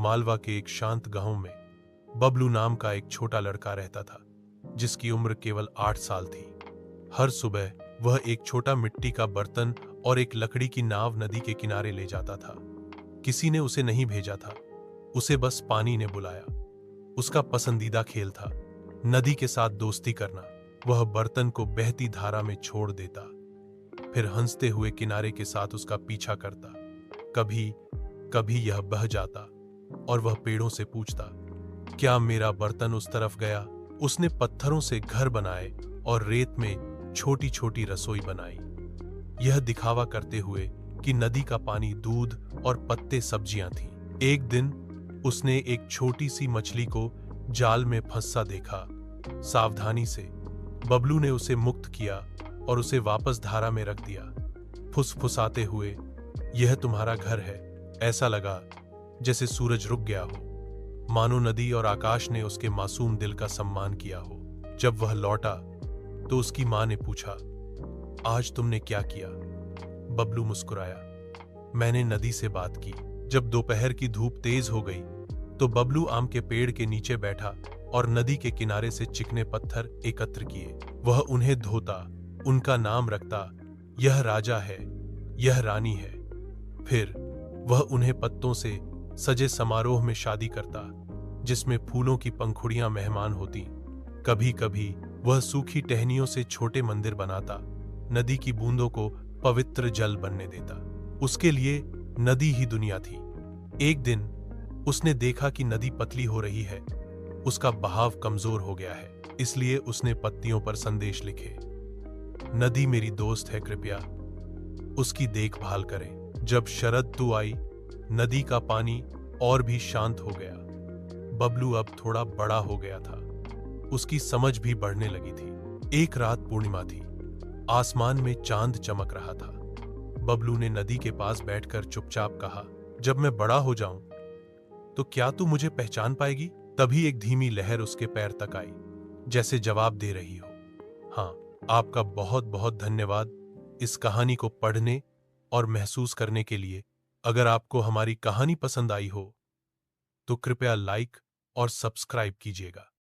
मालवा के एक शांत गांव में बबलू नाम का एक छोटा लड़का रहता था, जिसकी उम्र केवल 8 साल थी। हर सुबह वह एक छोटा मिट्टी का बर्तन और एक लकड़ी की नाव नदी के किनारे ले जाता था। किसी ने उसे नहीं भेजा था, उसे बस पानी ने बुलाया। उसका पसंदीदा खेल था नदी के साथ दोस्ती करना। वह बर्तन को बहती धारा में छोड़ देता, फिर हंसते हुए किनारे के साथ उसका पीछा करता। कभी कभी यह बह जाता और वह पेड़ों से पूछता, क्या मेरा बर्तन उस तरफ गया? उसने पत्थरों से घर बनाए और रेत में छोटी छोटी रसोई बनाई, यह दिखावा करते हुए कि नदी का पानी दूध और पत्ते सब्जियां थीं। एक दिन उसने एक छोटी सी मछली को जाल में फंसा देखा। सावधानी से बबलू ने उसे मुक्त किया और उसे वापस धारा में रख दिया, फुसफुसाते हुए, यह तुम्हारा घर है। ऐसा लगा जैसे सूरज रुक गया हो, मानो नदी और आकाश ने उसके मासूम दिल का सम्मान किया हो। जब वह लौटा तो उसकी मां ने पूछा, आज तुमने क्या किया? बबलू मुस्कुराया, मैंने नदी से बात की। जब दोपहर की धूप तेज हो गई तो बबलू आम के पेड़ के नीचे बैठा और नदी के किनारे से चिकने पत्थर एकत्र किए। वह उन्हें धोता, उनका नाम रखता, यह राजा है, यह रानी है। फिर वह उन्हें पत्तों से सजे समारोह में शादी करता, जिसमें फूलों की पंखुड़ियां मेहमान होती। कभी कभी वह सूखी टहनियों से छोटे मंदिर बनाता, नदी की बूंदों को पवित्र जल बनने देता। उसके लिए नदी ही दुनिया थी। एक दिन उसने देखा कि नदी पतली हो रही है, उसका बहाव कमजोर हो गया है। इसलिए उसने पत्तियों पर संदेश लिखे, नदी मेरी दोस्त है, कृपया उसकी देखभाल करें। जब शरद ऋतु आई, नदी का पानी और भी शांत हो गया। बबलू अब थोड़ा बड़ा हो गया था, उसकी समझ भी बढ़ने लगी थी। एक रात पूर्णिमा थी, आसमान में चांद चमक रहा था। बबलू ने नदी के पास बैठकर चुपचाप कहा, जब मैं बड़ा हो जाऊं तो क्या तू मुझे पहचान पाएगी? तभी एक धीमी लहर उसके पैर तक आई, जैसे जवाब दे रही हो, हाँ। आपका बहुत बहुत धन्यवाद इस कहानी को पढ़ने और महसूस करने के लिए। अगर आपको हमारी कहानी पसंद आई हो तो कृपया लाइक और सब्सक्राइब कीजिएगा।